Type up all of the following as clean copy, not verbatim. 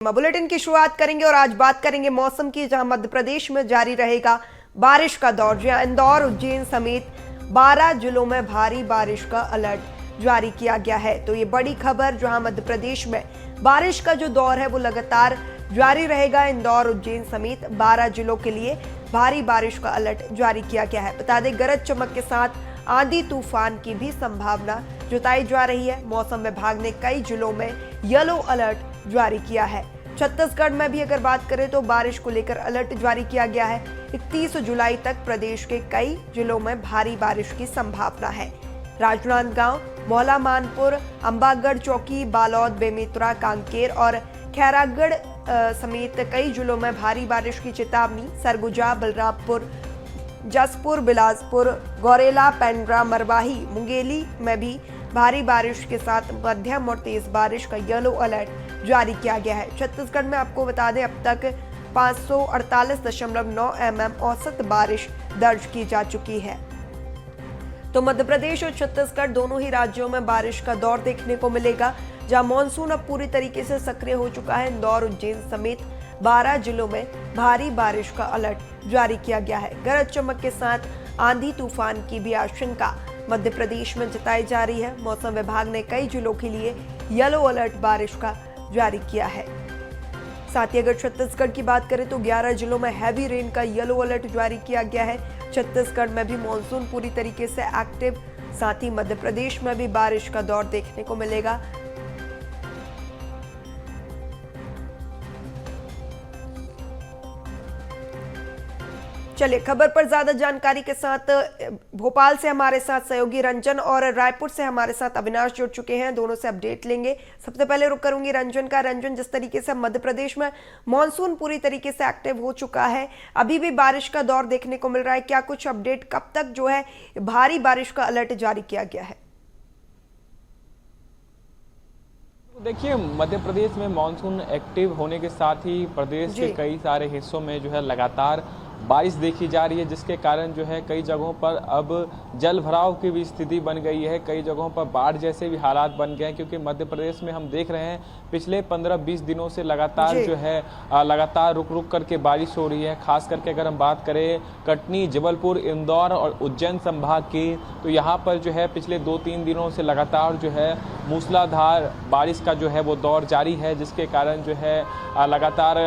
Bulletin की शुरुआत करेंगे और आज बात करेंगे मौसम की, जहां मध्य प्रदेश में जारी रहेगा बारिश का दौर। जहां इंदौर, उज्जैन समेत 12 जिलों में भारी बारिश का अलर्ट जारी किया गया है। तो ये बड़ी खबर, जहां मध्य प्रदेश में बारिश का जो दौर है वो लगातार जारी रहेगा। इंदौर, उज्जैन समेत 12 जिलों के लिए भारी बारिश का अलर्ट जारी किया गया है। बता दें, गरज चमक के साथ आंधी तूफान की भी संभावना जताई जा रही है। मौसम विभाग ने कई जिलों में येलो अलर्ट जारी किया है। छत्तीसगढ़ में भी अगर बात करें तो बारिश को लेकर अलर्ट जारी किया गया है। 31 जुलाई तक प्रदेश के कई जिलों में भारी बारिश की संभावना है। राजनांदगांव, मौला मानपुर, अंबागढ़ चौकी, बालोद, बेमेतरा, कांकेर और खैरागढ़ समेत कई जिलों में भारी बारिश की चेतावनी। सरगुजा, बलरामपुर, जसपुर, बिलासपुर, गौरेला, पेंड्रा, मरवाही, मुंगेली में भी भारी बारिश के साथ मध्यम और तेज बारिश का येलो अलर्ट जारी किया गया है। छत्तीसगढ़ में आपको बता दें, अब तक 548.9 mm औसत बारिश दर्ज की जा चुकी है। तो मध्य प्रदेश और छत्तीसगढ़ दोनों ही राज्यों में बारिश का दौर देखने को मिलेगा, जहां मानसून अब पूरी तरीके से सक्रिय हो चुका है। इंदौर, उज्जैन समेत 12 जिलों में भारी बारिश का अलर्ट जारी किया गया है। गरज चमक के साथ आंधी तूफान की भी आशंका मध्य प्रदेश में जताई जा रही है। मौसम विभाग ने कई जिलों के लिए येलो अलर्ट बारिश का जारी किया है। साथ ही अगर छत्तीसगढ़ की बात करें तो 11 जिलों में हैवी रेन का येलो अलर्ट जारी किया गया है। छत्तीसगढ़ में भी मॉनसून पूरी तरीके से एक्टिव, साथ ही मध्य प्रदेश में भी बारिश का दौर देखने को मिलेगा। चलिए, खबर पर ज्यादा जानकारी के साथ भोपाल से हमारे साथ सहयोगी रंजन और रायपुर से हमारे साथ अविनाश जुड़ चुके हैं। दोनों से अपडेट लेंगे। सबसे पहले रुक करूंगी रंजन का। रंजन, जिस तरीके से मध्य प्रदेश में मॉनसून पूरी तरीके से एक्टिव हो चुका है, अभी भी बारिश का दौर देखने को मिल रहा है, क्या कुछ अपडेट, कब तक जो है भारी बारिश का अलर्ट जारी किया गया है? देखिए, मध्य प्रदेश में मानसून एक्टिव होने के साथ ही प्रदेश के कई सारे हिस्सों में जो है लगातार बारिश देखी जा रही है, जिसके कारण जो है कई जगहों पर अब जल भराव की भी स्थिति बन गई है। कई जगहों पर बाढ़ जैसे भी हालात बन गए हैं, क्योंकि मध्य प्रदेश में हम देख रहे हैं पिछले 15-20 दिनों से लगातार जो है लगातार रुक रुक करके बारिश हो रही है। खास करके अगर हम बात करें कटनी, जबलपुर, इंदौर और उज्जैन संभाग की, तो यहाँ पर जो है पिछले 2-3 दिनों से लगातार जो है मूसलाधार बारिश का जो है वो दौर जारी है, जिसके कारण जो है लगातार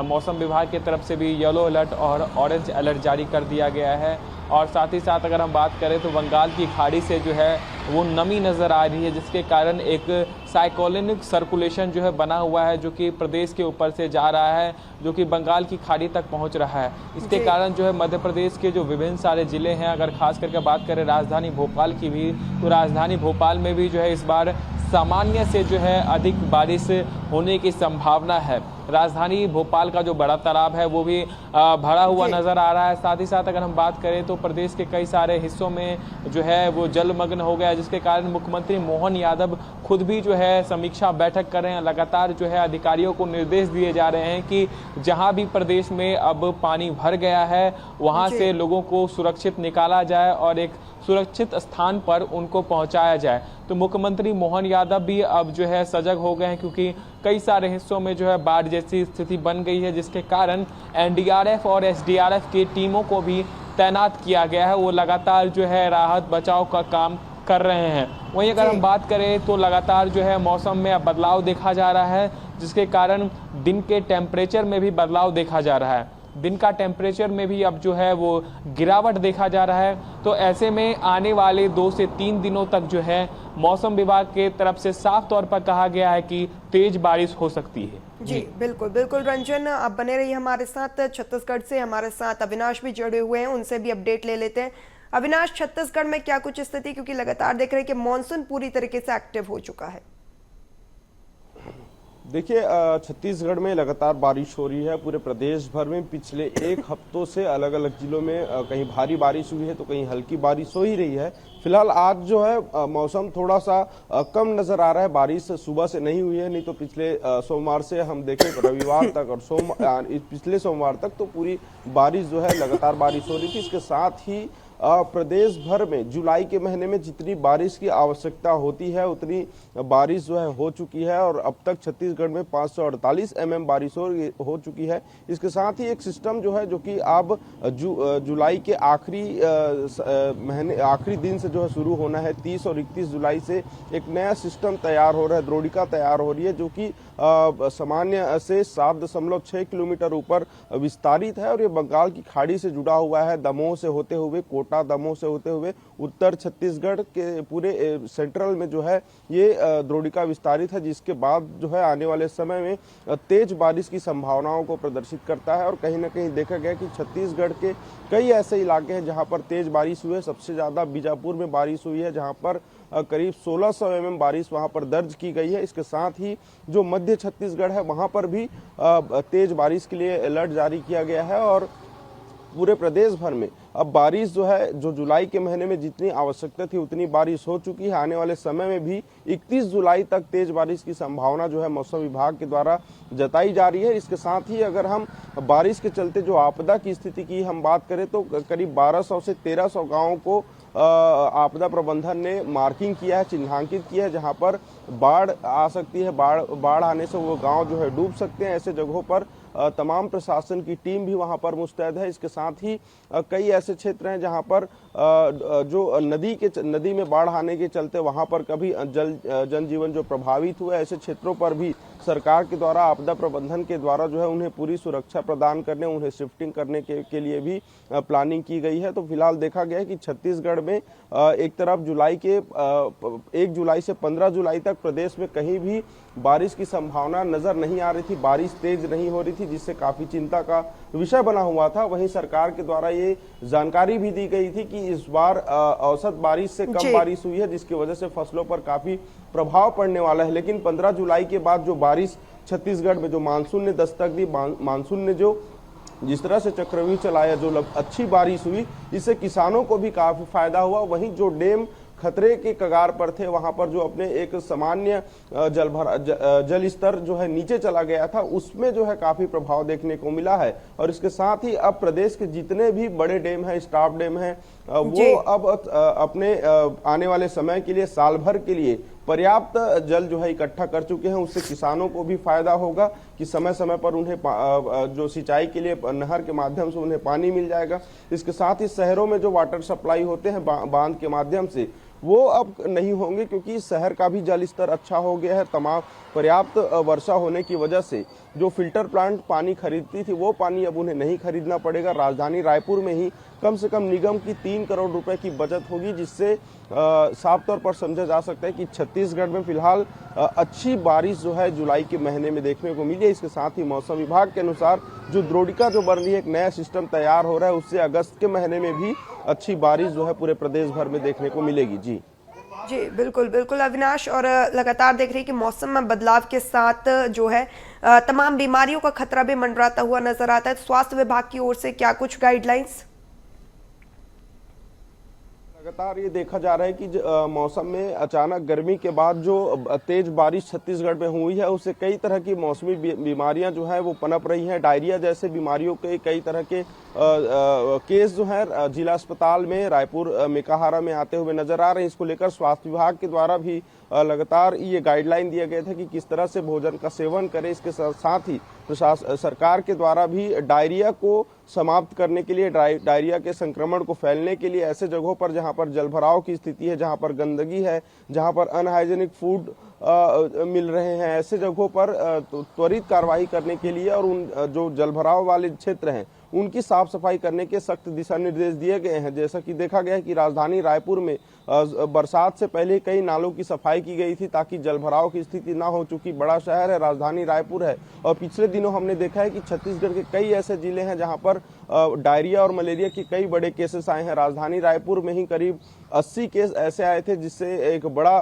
मौसम विभाग की तरफ से भी येलो अलर्ट और ऑरेंज अलर्ट जारी कर दिया गया है। और साथ ही साथ अगर हम बात करें तो बंगाल की खाड़ी से जो है वो नमी नज़र आ रही है, जिसके कारण एक साइक्लोनिक सर्कुलेशन जो है बना हुआ है, जो कि प्रदेश के ऊपर से जा रहा है, जो कि बंगाल की खाड़ी तक पहुंच रहा है। इसके कारण जो है मध्य प्रदेश के जो विभिन्न सारे ज़िले हैं, अगर खास करके बात करें राजधानी भोपाल की भी, तो राजधानी भोपाल में भी जो है इस बार सामान्य से जो है अधिक बारिश होने की संभावना है। राजधानी भोपाल का जो बड़ा तालाब है वो भी भरा हुआ नजर आ रहा है। साथ ही साथ अगर हम बात करें तो प्रदेश के कई सारे हिस्सों में जो है वो जलमग्न हो गया, जिसके कारण मुख्यमंत्री मोहन यादव खुद भी जो है समीक्षा बैठक कर रहे हैं। लगातार जो है अधिकारियों को निर्देश दिए जा रहे हैं कि जहां भी प्रदेश में अब पानी भर गया है वहां से लोगों को सुरक्षित निकाला जाए और एक सुरक्षित स्थान पर उनको पहुंचाया जाए। तो मुख्यमंत्री मोहन यादव भी अब जो है सजग हो गए हैं, क्योंकि कई सारे हिस्सों में जो है बाढ़ जैसी स्थिति बन गई है, जिसके कारण एनडीआरएफ और एसडीआरएफ की टीमों को भी तैनात किया गया है। वो लगातार जो है राहत बचाव का काम कर रहे हैं। वहीं अगर हम बात करें तो लगातार जो है मौसम में अब बदलाव देखा जा रहा है, जिसके कारण दिन के टेम्परेचर में भी बदलाव देखा जा रहा है। दिन का टेम्परेचर में भी अब जो है वो गिरावट देखा जा रहा है। तो ऐसे में आने वाले 2 से 3 दिनों तक जो है मौसम विभाग के तरफ से साफ तौर पर कहा गया है कि तेज बारिश हो सकती है। जी बिल्कुल बिल्कुल रंजन, आप बने रहिए हमारे साथ। छत्तीसगढ़ से हमारे साथ अविनाश भी जुड़े हुए हैं, उनसे भी अपडेट ले लेते हैं। अविनाश, छत्तीसगढ़ में क्या कुछ स्थिति, क्योंकि लगातार देख रहे हैं कि मानसून पूरी तरीके से एक्टिव हो चुका है? देखिए, छत्तीसगढ़ में लगातार बारिश हो रही है। पूरे प्रदेश भर में पिछले 1 हफ्तों से अलग अलग जिलों में कहीं भारी बारिश हुई है तो कहीं हल्की बारिश हो ही रही है। फिलहाल आज जो है मौसम थोड़ा सा कम नजर आ रहा है। बारिश सुबह से नहीं हुई है, नहीं तो पिछले सोमवार से हम देखें रविवार तक और पिछले सोमवार तक तो पूरी बारिश जो है लगातार बारिश हो रही थी। इसके साथ ही प्रदेश भर में जुलाई के महीने में जितनी बारिश की आवश्यकता होती है उतनी बारिश जो है हो चुकी है और अब तक छत्तीसगढ़ में 548 mm बारिश हो चुकी है। इसके साथ ही एक सिस्टम जो है जो कि अब जुलाई के आखिरी दिन से जो है शुरू होना है, 30 और 31 जुलाई से एक नया सिस्टम तैयार हो रहा है, द्रोणिका तैयार हो रही है जो कि सामान्य से 7.6 किलोमीटर ऊपर विस्तारित है और ये बंगाल की खाड़ी से जुड़ा हुआ है, दमोह से होते हुए, कोटा दमोह से होते हुए उत्तर छत्तीसगढ़ के पूरे सेंट्रल में जो है ये द्रोणिका विस्तारित है, जिसके बाद जो है आने वाले समय में तेज बारिश की संभावनाओं को प्रदर्शित करता है। और कहीं ना कहीं देखा गया कि छत्तीसगढ़ के कई ऐसे इलाके हैं जहां पर तेज बारिश हुई है। सबसे ज्यादा बीजापुर में बारिश हुई है जहां पर करीब 1600 mm बारिश वहां पर दर्ज की गई है। इसके साथ ही जो मध्य छत्तीसगढ़ है वहां पर भी तेज बारिश के लिए अलर्ट जारी किया गया है और पूरे प्रदेश भर में अब बारिश जो है जो जुलाई के महीने में जितनी आवश्यकता थी उतनी बारिश हो चुकी है। आने वाले समय में भी 31 जुलाई तक तेज बारिश की संभावना जो है मौसम विभाग के द्वारा जताई जा रही है। इसके साथ ही अगर हम बारिश के चलते जो आपदा की स्थिति की हम बात करें तो करीब 1200 से 1300 गाँवों को आपदा प्रबंधन ने मार्किंग किया है, चिन्हांकित किया है जहां पर बाढ़ आ सकती है। बाढ़ आने से वो गांव जो है डूब सकते हैं। ऐसे जगहों पर तमाम प्रशासन की टीम भी वहां पर मुस्तैद है। इसके साथ ही कई ऐसे क्षेत्र हैं जहां पर जो नदी में बाढ़ आने के चलते वहां पर कभी जनजीवन जो प्रभावित हुए, ऐसे क्षेत्रों पर भी सरकार के द्वारा आपदा प्रबंधन के द्वारा जो है उन्हें पूरी सुरक्षा प्रदान करने, उन्हें शिफ्टिंग करने के लिए भी प्लानिंग की गई है। तो फिलहाल देखा गया है कि छत्तीसगढ़ में एक तरफ 1 जुलाई से 15 जुलाई तक प्रदेश में कहीं भी बारिश की संभावना नजर नहीं आ रही थी, बारिश तेज नहीं हो रही थी, जिससे काफी चिंता का विषय बना हुआ था। वहीं सरकार के द्वारा ये जानकारी भी दी गई थी कि इस बार औसत बारिश से कम बारिश हुई है, जिसकी वजह से फसलों पर काफी प्रभाव पड़ने वाला है। लेकिन 15 जुलाई के बाद जो बारिश छत्तीसगढ़ में जो मानसून ने दस्तक दी, मानसून ने जो जिस तरह से चक्रव्यूह चलाया, जो अच्छी बारिश हुई, इससे किसानों को भी काफी फायदा हुआ। वहीं जो डैम खतरे के कगार पर थे वहां पर जो अपने एक सामान्य जल स्तर जो है नीचे चला गया था, उसमें जो है काफी प्रभाव देखने को मिला है। और इसके साथ ही अब प्रदेश के जितने भी बड़े डैम हैं, स्टाफ डैम हैं, वो अब अपने आने वाले समय के लिए, साल भर के लिए पर्याप्त जल जो है इकट्ठा कर चुके हैं। उससे किसानों को भी फायदा होगा कि समय समय पर उन्हें जो सिंचाई के लिए नहर के माध्यम से उन्हें पानी मिल जाएगा। इसके साथ ही शहरों में जो वाटर सप्लाई होते हैं बांध के माध्यम से, वो अब नहीं होंगे क्योंकि शहर का भी जल स्तर अच्छा हो गया है। तमाम पर्याप्त वर्षा होने की वजह से जो फिल्टर प्लांट पानी खरीदती थी वो पानी अब उन्हें नहीं खरीदना पड़ेगा। राजधानी रायपुर में ही कम से कम निगम की 3 करोड़ रुपए की बचत होगी, जिससे साफ तौर पर समझा जा सकता है कि छत्तीसगढ़ में फिलहाल अच्छी बारिश जो है जुलाई के महीने में देखने को मिली है। इसके साथ ही मौसम विभाग के अनुसार जो द्रोणिका जो बन रही है, एक नया सिस्टम तैयार हो रहा है, उससे अगस्त के महीने में भी अच्छी बारिश जो है पूरे प्रदेश भर में देखने को मिलेगी। जी बिल्कुल बिल्कुल अविनाश। और लगातार देख रही है कि मौसम में बदलाव के साथ जो है तमाम बीमारियों का खतरा भी मंडराता हुआ नजर आता है। स्वास्थ्य विभाग की ओर से क्या कुछ गाइडलाइंस? लगातार ये देखा जा रहा है कि मौसम में अचानक गर्मी के बाद जो तेज बारिश छत्तीसगढ़ में हुई है, उससे कई तरह की मौसमी बीमारियां जो है वो पनप रही हैं। डायरिया जैसे बीमारियों के कई तरह के केस जो है जिला अस्पताल में रायपुर मेकाहारा में आते हुए नजर आ रहे हैं। इसको लेकर स्वास्थ्य विभाग के द्वारा भी लगातार ये गाइडलाइन दिया गया था कि किस तरह से भोजन का सेवन करें। इसके साथ ही सरकार के द्वारा भी डायरिया को समाप्त करने के लिए, डायरिया के संक्रमण को फैलने के लिए ऐसे जगहों पर जहां पर जलभराव की स्थिति है, जहां पर गंदगी है, जहां पर अनहाइजेनिक फूड मिल रहे हैं, ऐसे जगहों पर त्वरित कार्रवाई करने के लिए और उन जो जलभराव वाले क्षेत्र हैं उनकी साफ सफाई करने के सख्त दिशा निर्देश दिए गए हैं। जैसा कि देखा गया है कि राजधानी रायपुर में बरसात से पहले कई नालों की सफाई की गई थी ताकि जलभराव की स्थिति ना हो। चूंकि बड़ा शहर है, राजधानी रायपुर है, और पिछले दिनों हमने देखा है कि छत्तीसगढ़ के कई ऐसे जिले हैं जहां पर डायरिया और मलेरिया के कई बड़े केसेस आए हैं। राजधानी रायपुर में ही करीब 80 केस ऐसे आए थे जिससे एक बड़ा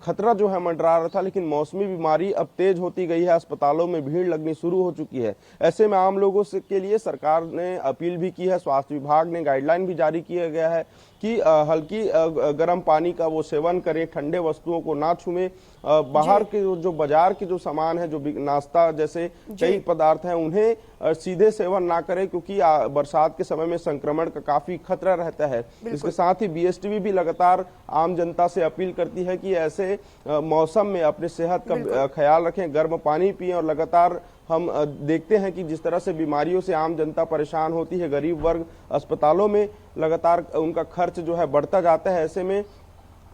खतरा जो है मंडरा रहा था। लेकिन मौसमी बीमारी अब तेज होती गई है, अस्पतालों में भीड़ लगनी शुरू हो चुकी है। ऐसे में आम लोगों से के लिए सरकार ने अपील भी की है, स्वास्थ्य विभाग ने गाइडलाइन भी जारी किया गया है कि हल्की गर्म पानी का वो सेवन करें, ठंडे वस्तुओं को ना छुएं, बाहर के जो बाजार के जो सामान है, जो नाश्ता जैसे कई पदार्थ हैं, उन्हें सीधे सेवन ना करें, क्योंकि बरसात के समय में संक्रमण का काफी खतरा रहता है। इसके साथ ही बीएसटीवी भी लगातार आम जनता से अपील करती है कि ऐसे मौसम में अपने सेहत का ख्याल रखें, गर्म पानी पिएं, और लगातार हम देखते हैं कि जिस तरह से बीमारियों से आम जनता परेशान होती है, गरीब वर्ग अस्पतालों में लगातार उनका खर्च जो है बढ़ता जाता है। ऐसे में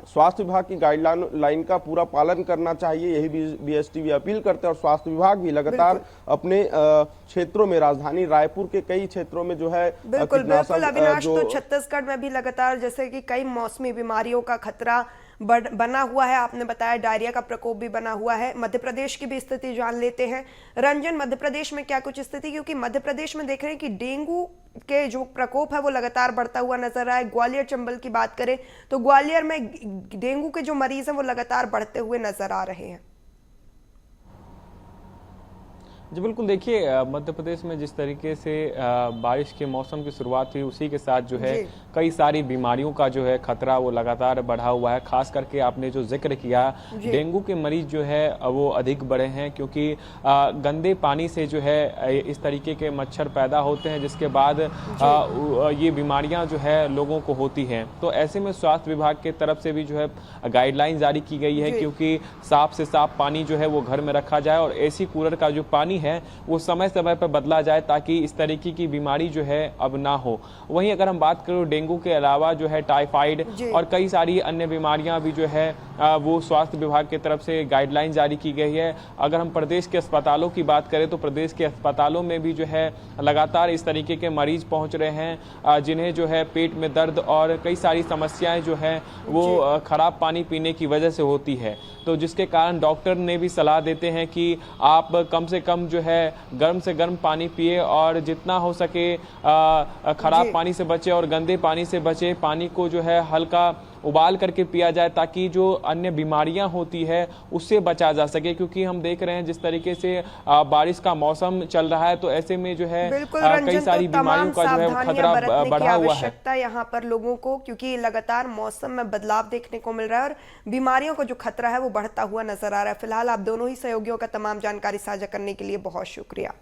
स्वास्थ्य विभाग की गाइडलाइन का पूरा पालन करना चाहिए, यही बीएसटीवी अपील करते हैं। और स्वास्थ्य विभाग भी लगातार अपने क्षेत्रों में, राजधानी रायपुर के कई क्षेत्रों में जो है बिल्कुल अविनाश, तो छत्तीसगढ़ में भी लगातार जैसे कि कई मौसमी बीमारियों का खतरा बना हुआ है। आपने बताया डायरिया का प्रकोप भी बना हुआ है। मध्य प्रदेश की भी स्थिति जान लेते हैं। रंजन, मध्य प्रदेश में क्या कुछ स्थिति, क्योंकि मध्य प्रदेश में देख रहे हैं कि डेंगू के जो प्रकोप है वो लगातार बढ़ता हुआ नजर आया है। ग्वालियर चंबल की बात करें तो ग्वालियर में डेंगू के जो मरीज हैं वो लगातार बढ़ते हुए नजर आ रहे हैं। जी बिल्कुल, देखिए मध्य प्रदेश में जिस तरीके से बारिश के मौसम की शुरुआत हुई, उसी के साथ जो है कई सारी बीमारियों का जो है खतरा वो लगातार बढ़ा हुआ है। खास करके आपने जो जिक्र किया, डेंगू के मरीज जो है वो अधिक बढ़े हैं, क्योंकि गंदे पानी से जो है इस तरीके के मच्छर पैदा होते हैं, जिसके बाद ये बीमारियां जो है लोगों को होती हैं। तो ऐसे में स्वास्थ्य विभाग के तरफ से भी जो है गाइडलाइन जारी की गई है, क्योंकि साफ से साफ पानी जो है वो घर में रखा जाए, और एसी कूलर का जो पानी है वो समय समय पर बदला जाए, ताकि इस तरीके की बीमारी जो है अब ना हो। वहीं अगर हम बात करें डेंगू के अलावा जो है टाइफाइड और कई सारी अन्य बीमारियां भी जो है वो स्वास्थ्य विभाग की तरफ से गाइडलाइन जारी की गई है। अगर हम प्रदेश के अस्पतालों की बात करें तो प्रदेश के अस्पतालों में भी जो है लगातार इस तरीके के मरीज पहुंच रहे हैं, जिन्हें जो है पेट में दर्द और कई सारी समस्याएं जो है वो खराब पानी पीने की वजह से होती है। तो जिसके कारण डॉक्टर ने भी सलाह देते हैं कि आप कम से कम जो है गर्म से गर्म पानी पिए, और जितना हो सके खराब पानी से बचे और गंदे पानी से बचे। पानी को जो है हल्का उबाल करके पिया जाए, ताकि जो अन्य बीमारियां होती है उससे बचा जा सके, क्योंकि हम देख रहे हैं जिस तरीके से बारिश का मौसम चल रहा है, तो ऐसे में जो है कई सारी बीमारियों का जो है खतरा बढ़ा हुआ है यहाँ पर लोगों को, क्योंकि लगातार मौसम में बदलाव देखने को मिल रहा है और बीमारियों का जो खतरा है वो बढ़ता हुआ नजर आ रहा है। फिलहाल आप दोनों ही सहयोगियों का तमाम जानकारी साझा करने के लिए बहुत शुक्रिया।